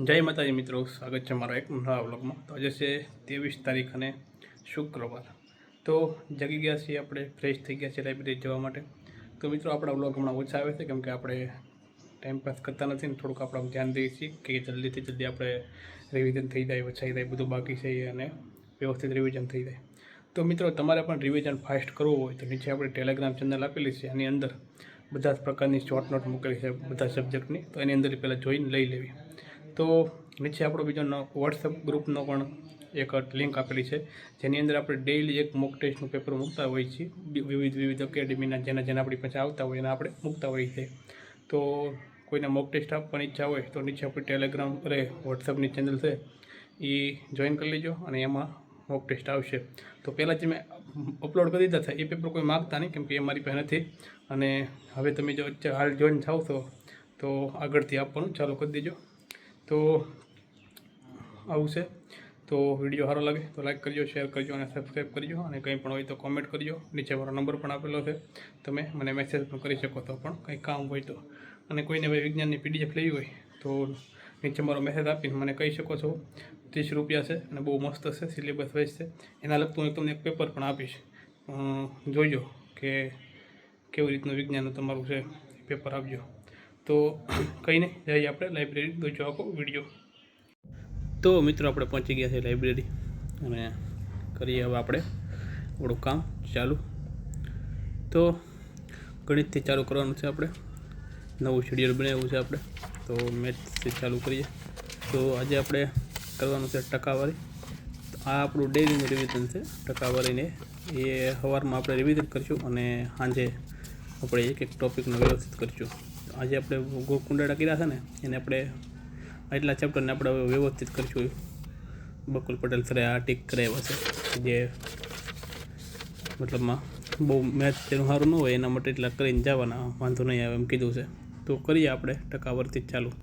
જય માતાજી મિત્રો, સ્વાગત છે મારા એક નવા વ્લોગમાં। તો આજે છે 23 તારીખ અને શુક્રવાર। તો જાગી ગયા છીએ આપણે, ફ્રેશ થઈ ગયા છે લાઇબ્રેરી જવા માટે। તો મિત્રો આપણા વ્લોગ હમણાં ઓછા આવે છે કેમ કે આપણે ટાઈમપાસ કરતા નથી ને થોડુંક આપણે ધ્યાન દઈએ છીએ કે જલ્દીથી જલ્દી આપણે રિવિઝન થઈ જાય, વચાઈ જાય, બધું બાકી છે અને વ્યવસ્થિત રિવિઝન થઈ જાય। તો મિત્રો તમારે પણ રિવિઝન ફાસ્ટ કરવું હોય તો નીચે આપણે ટેલિગ્રામ ચેનલ આપેલી છે, આની અંદર બધા જ પ્રકારની શોર્ટ નોટ મૂકેલી છે બધા સબ્જેક્ટની, તો એની અંદર પહેલાં જોઈને લઈ લેવી। તો નીચે આપણો બીજો વોટ્સએપ ગ્રુપનો પણ એક લિંક આપેલી છે, જેની અંદર આપણે ડેઇલી એક મોક ટેસ્ટનું પેપર મૂકતા હોઈએ છીએ। વિવિધ એકેડમીના જેના આપણી પાસે આવતા હોય એના આપણે મૂકતા હોઈએ છીએ। તો કોઈને મોક ટેસ્ટ આપવાની ઈચ્છા હોય તો નીચે આપણી ટેલિગ્રામ વોટ્સએપની ચેનલ છે એ જોઈન કરી લેજો અને એમાં મોક ટેસ્ટ આવશે। તો પહેલાં જે મેં અપલોડ કરી દીધા હતા એ પેપર કોઈ માગતા નહીં કેમ કે એ મારી પાસે નથી, અને હવે તમે જો હાલ જોઈન થાવ તો આગળથી આપવાનું ચાલુ કરી દેજો। તો આવું છે। તો વિડીયો સારો લાગે તો લાઈક કરજો, શેર કરજો અને સબસ્ક્રાઈબ કરજો, અને કંઈ પણ હોય તો કોમેન્ટ કરજો। નીચે મારો નંબર પણ આપેલો છે, તમે મને મેસેજ પણ કરી શકો તો પણ કંઈ કામ હોય તો, અને કોઈને ભાઈ વિજ્ઞાનની પીડીએફ લેવી હોય તો નીચે મારો મેસેજ આપીને મને કહી શકો છો। 30 રૂપિયા છે અને બહુ મસ્ત છે, સિલેબસ વાઇઝ છે, એના લગતું હું તમને એક પેપર પણ આપીશ, જોઈજો કે કેવી રીતનું વિજ્ઞાનનું તમારું છે પેપર આપજો। તો કંઈ નહીં, જઈએ આપણે લાઇબ્રેરી, જોઈજો આખો વિડીયો। તો મિત્રો આપણે પહોંચી ગયા છે લાઇબ્રેરી અને કરીએ હવે આપણે થોડું કામ ચાલુ। તો ગણિતથી ચાલુ કરવાનું છે આપણે, નવું શેડ્યુલ બનાવ્યું છે આપણે, તો મેથ્સથી ચાલુ કરીએ। તો આજે આપણે કરવાનું છે ટકાવારી। આ આપણું ડેઈલીનું રિવિઝન છે ટકાવારીને, એ સવારમાં આપણે રિવિઝન કરીશું અને સાંજે આપણે એક એક ટૉપિકનો વ્યવસ્થિત કરીશું। આજે આપણે કુંડાળા કર્યા છે ને એને આપણે એટલા ચેપ્ટરને આપણે વ્યવસ્થિત કરીશું। બકુલ પટેલ સરે આ ટીક કરાવ્યા છે, જે મતલબમાં બહુ મેથ્સ જેનું સારું ન હોય એના માટે એટલા કરીને જવાના, વાંધો નહીં આવે એમ કીધું છે। તો કરીએ આપણે ટકાવારીથી ચાલુ।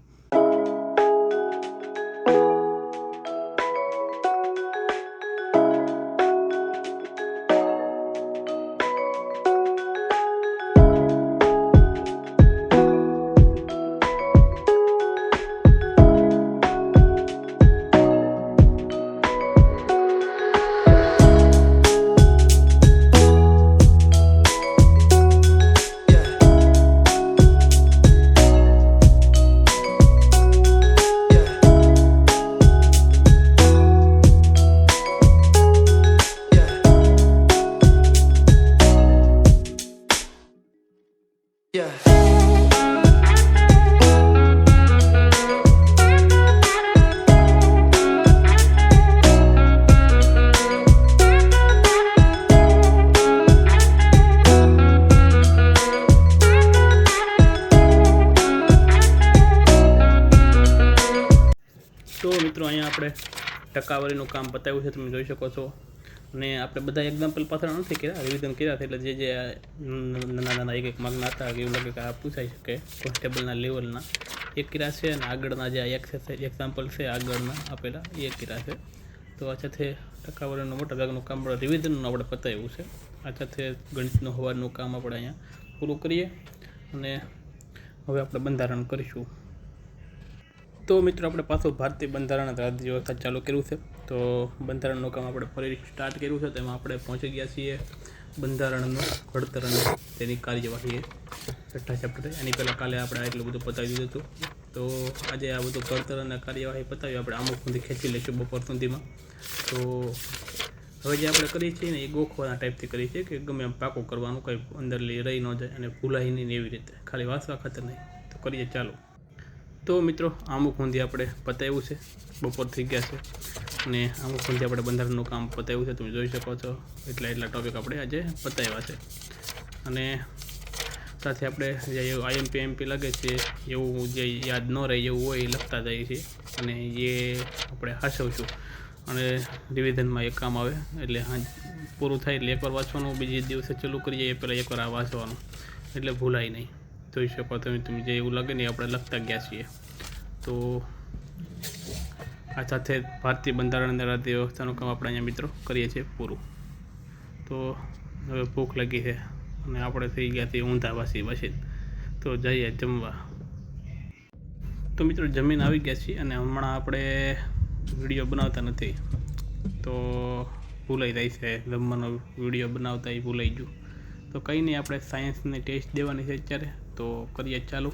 તો મિત્રો અહીંયા આપણે ટકાવારીનું કામ બતાવ્યું છે, તમે જોઈ શકો છો, અને આપણે બધા એક્ઝામ્પલ પાછળ નથી કર્યા, રિવિઝન કર્યા છે, એટલે જે નાના એક માગના હતા એવું લાગે કે આ પૂછાઈ શકે કોન્સ્ટેબલના લેવલના એક કર્યા છે, અને આગળના જે એક્ઝામ્પલ છે આગળના આપેલા એ કર્યા છે। તો આ સાથે ટકાવારીનું મોટા ભાગનું કામ આપણે રિવિઝનનું આપણે બતાવ્યું છે। આ સાથે ગણિતનું સવારનું કામ આપણે અહીંયા પૂરું કરીએ અને હવે આપણે બંધારણ કરીશું। તો મિત્રો આપણે પાછું ભારતીય બંધારણ રાજ્ય વ્યવસ્થા ચાલુ કર્યું છે। તો બંધારણનું કામ આપણે ફરી સ્ટાર્ટ કર્યું છે, તેમાં આપણે પહોંચી ગયા છીએ બંધારણનું ઘડતર અને તેની કાર્યવાહી, છઠ્ઠા ચેપ્ટર। એની પહેલાં કાલે આપણે એટલું બધું પતાવી દીધું હતું, તો આજે આ બધું ઘડતર અને કાર્યવાહી પતાવી આપણે અમુક સુધી ખેંચી લઈશું બપોર સુધીમાં। તો હવે જે આપણે કરીએ છીએ ને એ ગોખવાના ટાઈપથી કરીએ છીએ કે ગમે એમ પાકું કરવાનું, કંઈ અંદર રહી ન જાય અને ભૂલાય નહીં એવી રીતે, ખાલી વાંચવા ખાતર નહીં। તો કરીએ ચાલો। તો મિત્રો અમુક ઊંધી આપણે પતાવ્યું છે, બપોર થઈ ગયા છે, અને અમુક ઊંધી આપણે બંધારણનું કામ પતાવ્યું છે, તમે જોઈ શકો છો। એટલા ટોપિક આપણે આજે પતાવ્યા છે, અને સાથે આપણે જે આઈએમપી એમપી લાગે છે એવું જે યાદ ન રહે એવું હોય એ લખતા જઈએ છીએ, અને એ આપણે હાંસવશું અને રિવિઝનમાં એ કામ આવે। એટલે હા પૂરું થાય એટલે એકવાર વાંચવાનું, બીજે દિવસે ચાલુ કરીએ એ પહેલાં એકવાર આ વાંચવાનું, એટલે ભૂલાય નહીં। જોઈ શકો તમે જે એવું લાગે ને આપણે લખતા ગયા છીએ। તો આ સાથે ભારતીય બંધારણ અને રાજ્ય વ્યવસ્થાનું કામ આપણે અહીંયા મિત્રો કરીએ છીએ પૂરું। તો હવે ભૂખ લાગી છે અને આપણે થઈ ગયા છીએ ઊંધા વાસી, તો જઈએ જમવા। તો મિત્રો જમીન આવી ગયા છીએ અને હમણાં આપણે વિડીયો બનાવતા નથી, તો ભૂલાઈ જાય છે જમવાનો વિડીયો બનાવતા એ ભૂલાઈ ગયું. તો કંઈ નહીં, આપણે સાયન્સની ટેસ્ટ દેવાની છે અત્યારે, તો કરીએ ચાલુ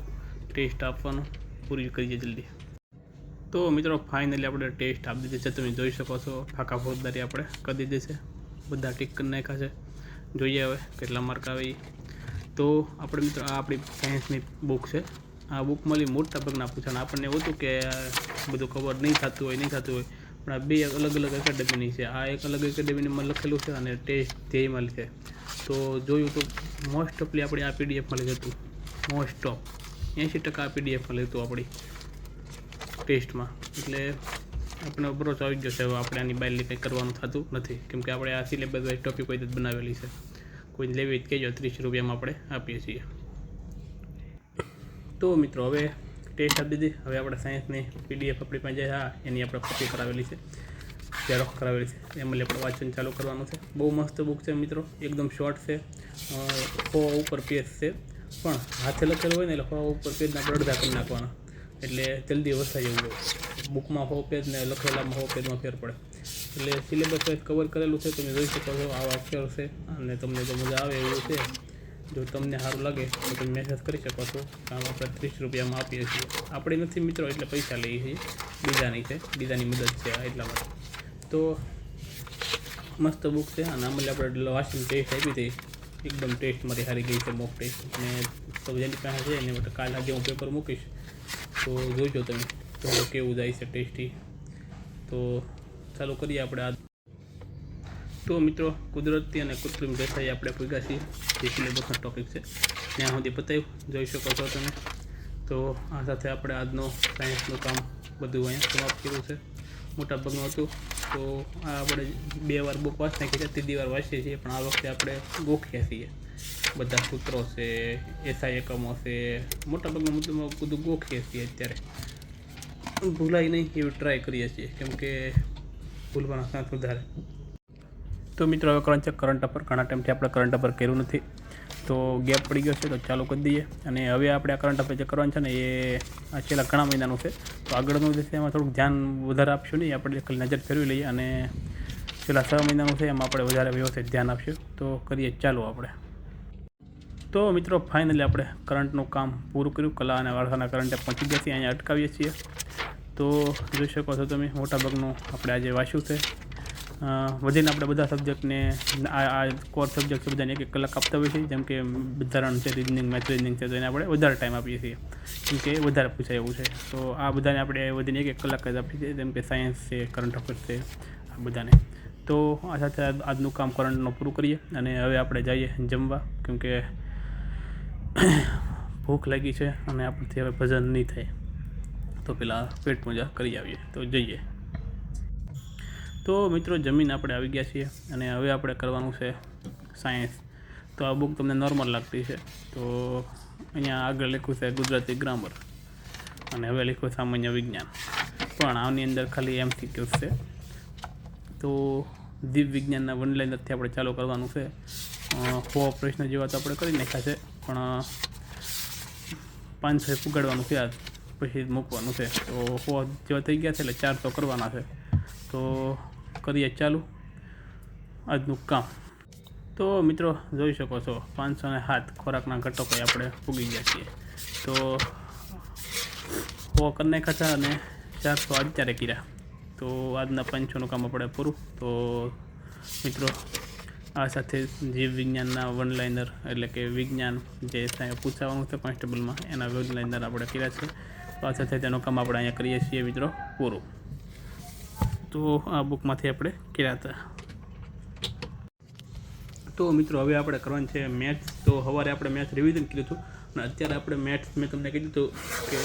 ટેસ્ટ આપવાનું, પૂરી કરીએ જલ્દી. તો મિત્રો ફાઇનલી આપણે ટેસ્ટ આપી દીધી છે, તમે જોઈ શકો છો. ફાંકા ફોજદારી આપણે કરી દીધી છે, બધા ટીક કરી નાખ્યા છે. જોઈએ હવે કેટલા માર્ક આવે. તો આપણે મિત્રો આ આપણી સાયન્સની બુક છે. આ બુકમાં મોટા ભાગના પૂછાણ આપણને એવું હતું કે બધું કવર નહીં થતું હોય પણ આ બે અલગ અલગ એકેડેમીની છે. આ એક અલગ એકેડેમીમાં લખેલું છે અને ટેસ્ટ ધ્યેયમાં છે. તો જોયું તો મોસ્ટ ઓફલી આપણે આ પીડીએફમાં લીધું હતું. મોસ્ટ ઓફ 80% આ પીડીએફમાં લીધું આપણી ટેસ્ટમાં. એટલે આપણે ભરોસો આવી ગયો છે હવે આપણે આની બહાર કંઈ કરવાનું થતું નથી, કેમકે આપણે આ સિલેબસ વાઇઝ ટોપિક કોઈ બનાવેલી છે. કોઈ લેવી જ કહેજો, 30 રૂપિયામાં આપણે આપીએ છીએ. તો મિત્રો હવે ટેસ્ટ આપી દીધી. હવે આપણે સાયન્સની પીડીએફ આપણી પાસે હા એની આપણે કોપી કરાવેલી છે, ઝેરોક્સ કરાવેલી છે, એમાં આપણે વાંચન ચાલુ કરવાનું છે. બહુ મસ્ત બુક છે મિત્રો, એકદમ શોર્ટ છે. 100 ઉપર પેજ છે, પણ હાથે લખેલું હોય ને એટલે 100 ઉપર પેજના આપણે અડધા કરી નાખવાના, એટલે જલ્દી વસાઈ જવું હોય. બુકમાં 100 પેજ ને લખેલામાં 100 પેજમાં ફેર પડે. એટલે સિલેબસ વાઇઝ કવર કરેલું છે, તમે જોઈ શકો છો. આવા અક્ષર છે અને તમને જો મજા આવે એવું છે. જો તમને સારું લાગે તો તમે મેસેજ કરી શકો છો. કામ આપણે 30 રૂપિયામાં આપીએ છીએ. આપણી નથી મિત્રો, એટલે પૈસા લઈએ છીએ. બીજાની છે, બીજાની મદદ છે એટલા માટે. તો મસ્ત બુક છે અને આમાં આપણે વાંચીને ટેસ્ટ આપી હતી. એકદમ ટેસ્ટ મારી સારી ગઈ છે, મોક ટેસ્ટ. અને તો જેની પાસે છે એને માટે કાલે આજે હું પેપર મૂકીશ, તો જોઈજો તમે તો કેવું જાય છે ટેસ્ટી. તો ચાલુ કરીએ આપણે આ. તો મિત્રો કુદરતી અને કૃત્રિમ રેસાઈ આપણે પૂગ્યા છીએ, જે સિલેબસનો ટોપિક છે ત્યાં સુધી પતાવ્યું, જોઈ શકો છો તમે. તો આ સાથે આપણે આજનો સાયન્સનું કામ બધું અહીંયા સમાપ્ત કર્યું છે. મોટા ભાગનું હતું. તો આ આપણે 2 વાર બુક વાંચી નાખી છે, 3જી વાર વાંચીએ છીએ, પણ આ વખતે આપણે ગોખ્યા છીએ. બધા સૂત્રો છે, એસઆઈ એકમો છે, મોટા ભાગના મુદ્દામાં બધું ગોખીએ છીએ. અત્યારે ભૂલાય નહીં એવી ટ્રાય કરીએ છીએ, કેમ કે ભૂલવાના ચાન્સ વધારે. તો મિત્રો હવે કરંટ અફેર ઘણા ટાઈમથી આપણે કરંટ અફેર કર્યું નથી, તો ગેપ પડી ગયો છે, તો ચાલુ કરી દઈએ. અને હવે આપણે આ કરંટ અફેર જે કરવાનું છે ને એ આ છેલ્લા ઘણા મહિનાનું છે. તો આગળનું જે છે એમાં થોડુંક ધ્યાન વધારે આપશું નહીં, આપણે ખાલી નજર ફેરવી લઈએ. અને છેલ્લા 6 મહિનાનું છે એમાં આપણે વધારે વ્યવસ્થિત ધ્યાન આપશું. તો કરીએ ચાલો આપણે. તો મિત્રો ફાઇનલી આપણે કરંટનું કામ પૂરું કર્યું. કલા અને વારસાના કરંટે પહોંચી ગયા છીએ, અહીંયા અટકાવીએ છીએ. તો જોઈ શકો છો તમે, મોટાભાગનું આપણે આજે વાંચ્યું છે. વધીને આપણે બધા સબ્જેક્ટને આ કોર સબ્જેક્ટ છે બધાને 1-1 કલાક આપતા હોઈએ છીએ. જેમ કે બંધારણ છે, રિઝનિંગ, મેથ રીઝનિંગ છે, તો એને આપણે વધારે ટાઈમ આપીએ છીએ, કેમ કે વધારે પૂછાય એવું છે. તો આ બધાને આપણે વધીને 1-1 કલાક જ આપીએ છીએ, જેમ કે સાયન્સ છે, કરંટ અફેર્સ છે, આ બધાને. તો આ સાથે આજનું કામ કરંટનું પૂરું કરીએ અને હવે આપણે જઈએ જમવા, કેમ કે ભૂખ લાગી છે અને આપણથી હવે ભજન નહીં થાય. તો પહેલાં પેટ પૂજા કરી આવીએ, તો જઈએ. તો મિત્રો જમીન આપણે આવી ગયા છીએ અને હવે આપણે કરવાનું છે સાયન્સ. તો આ બુક તમને નોર્મલ લાગતી છે. તો અહીંયા આગળ લખ્યું છે ગુજરાતી ગ્રામર અને હવે લખ્યું સામાન્ય વિજ્ઞાન, પણ આની અંદર ખાલી MCQs છે. તો જીવ વિજ્ઞાનના વનલાઇનરથી આપણે ચાલુ કરવાનું છે. 100 પ્રશ્ન જેવા તો આપણે કરી નાખ્યા છે, પણ 500 પુગાડવાનું છે આજ, પછી મૂકવાનું છે. તો 100 જેવા થઈ ગયા છે, એટલે 400 કરવાના છે. તો કરીએ ચાલુ આજનું કામ. તો મિત્રો જોઈ શકો છો 507 ખોરાકના ઘટકો આપણે પૂગી ગયા છીએ. તો 100 કરી નાખ્યા હતા અને 400 અત્યારે કર્યા. તો આજના 500નું કામ આપણે પૂરું. તો મિત્રો આ સાથે જીવ વિજ્ઞાનના વનલાઇનર, એટલે કે વિજ્ઞાન જે પૂછાવાનું છે કોન્સ્ટેબલમાં, એના વનલાઇનર આપણે કર્યા છે. તો આ સાથે તેનું કામ આપણે અહીંયા કરીએ છીએ મિત્રો પૂરું. તો આ બુકમાંથી આપણે કર્યા હતા. તો મિત્રો હવે આપણે કરવાનું છે મેથ્સ. તો સવારે આપણે મેથ્સ રિવિઝન કર્યું હતું અને અત્યારે આપણે મેથ્સ મેં તમને કીધું હતું કે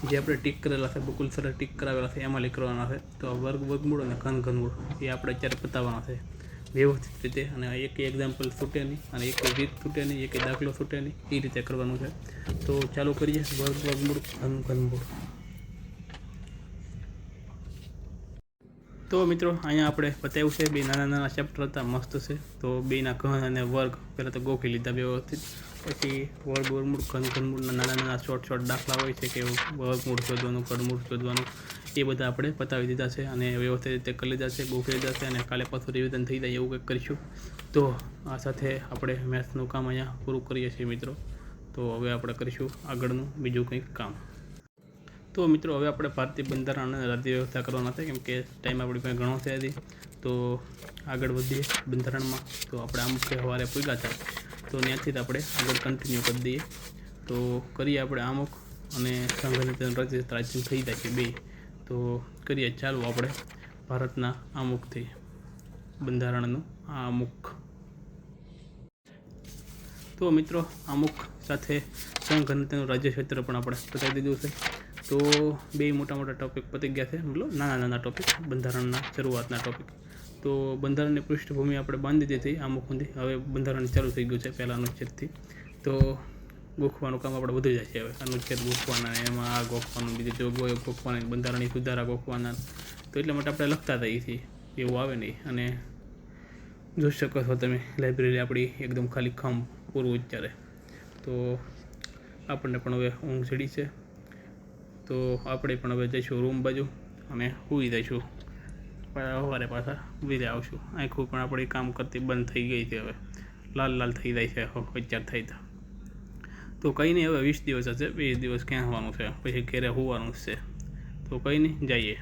જે આપણે ટીક કરેલા છે, બકુલ સરે ટીક કરાવેલા છે, એમાં લીખવાના છે. તો વર્ગમૂળ અને ઘનમૂળ એ આપણે અત્યારે પતાવવાના છે વ્યવસ્થિત રીતે. અને એક એક્ઝામ્પલ છૂટે નહીં અને એક રીત છૂટે નહીં, એક દાખલો છૂટે નહીં, એ રીતે કરવાનું છે. તો ચાલુ કરીએ. વર્ગમૂળ, ઘનમૂળ. તો મિત્રો અહીંયા આપણે બતાવ્યું છે, 2 નાના ચેપ્ટર હતા, મસ્ત છે. તો 2ના ઘન અને વર્ગ પહેલાં તો ગોખી લીધા વ્યવસ્થિત. પછી વર્ગમૂળ ઘનમૂળના નાના નાના શોર્ટ દાખલા હોય છે કે વર્ગમૂળ શોધવાનું, ઘનમૂળ શોધવાનું, એ બધા આપણે પતાવી દીધા છે અને વ્યવસ્થિત રીતે કરી લીધા છે, ગોખી લીધા છે અને કાલે પાછું રિવિઝન થઈ જાય એવું કંઈક કરીશું. તો આ સાથે આપણે મેથ્સનું કામ અહીંયા પૂરું કરીએ છીએ મિત્રો. તો હવે આપણે કરીશું આગળનું બીજું કંઈક કામ. તો મિત્રો હવે આપણે ભારતીય બંધારણ અને રાજ્ય વ્યવસ્થા કરવાના છે, કેમ કે ટાઈમ આપણી પાસે ઘણો છે હજી. તો આગળ વધીએ બંધારણમાં. તો આપણે આ મુખ્ય સવારે પૂગ્યા હતા, તો ત્યાંથી જ આપણે આગળ કન્ટિન્યુ કરી દઈએ. તો કરીએ આપણે આમુખ અને સંઘ અને રાજ્ય થઈ જાય છે બે. તો કરીએ ચાલો આપણે ભારતના આમુખથી બંધારણનું આમુખ. તો મિત્રો આમુખ સાથે સંઘ અને તેનું રાજ્ય ક્ષેત્ર પણ આપણે પતાવી દીધું છે. તો બે મોટા મોટા ટોપિક પતી ગયા છે, મતલબ નાના નાના ટોપિક, બંધારણના શરૂઆતના ટોપિક. તો બંધારણની પૃષ્ઠભૂમિ આપણે બાંધી દીધી આમુખ સુધી. હવે બંધારણ ચાલુ થઈ ગયું છે પહેલા અનુચ્છેદથી. તો ગોખવાનું કામ આપણે વધી જાય છે. હવે અનુચ્છેદ ગોખવાના, એમાં આ ગોખવાનું, બીજી જોગવાઈઓ ગોખવાની, બંધારણની સુધારા ગોખવાના. તો એટલા માટે આપણે લખતા થઈએ છીએ, એવું આવે નહીં. અને જોઈ શકો છો તમે લાઇબ્રેરી આપણી એકદમ ખાલી ખામ પૂરું અત્યારે. તો આપણને પણ હવે ઊંઘ ચડી છે, તો આપણે પણ હવે જઈશું રૂમ બાજુ અને સૂઈ જઈશું. સવારે પાછા વીરે આવશું. આંખું પણ આપણી કામ કરતી બંધ થઈ ગઈ છે, હવે લાલ લાલ થઈ જાય છે અત્યાર થઈ તો કંઈ નહીં. હવે 20 દિવસ હશે, 20 દિવસ ક્યાં આવવાનું છે, પછી ઘરે હોવાનું છે. તો કંઈ નહીં, જઈએ.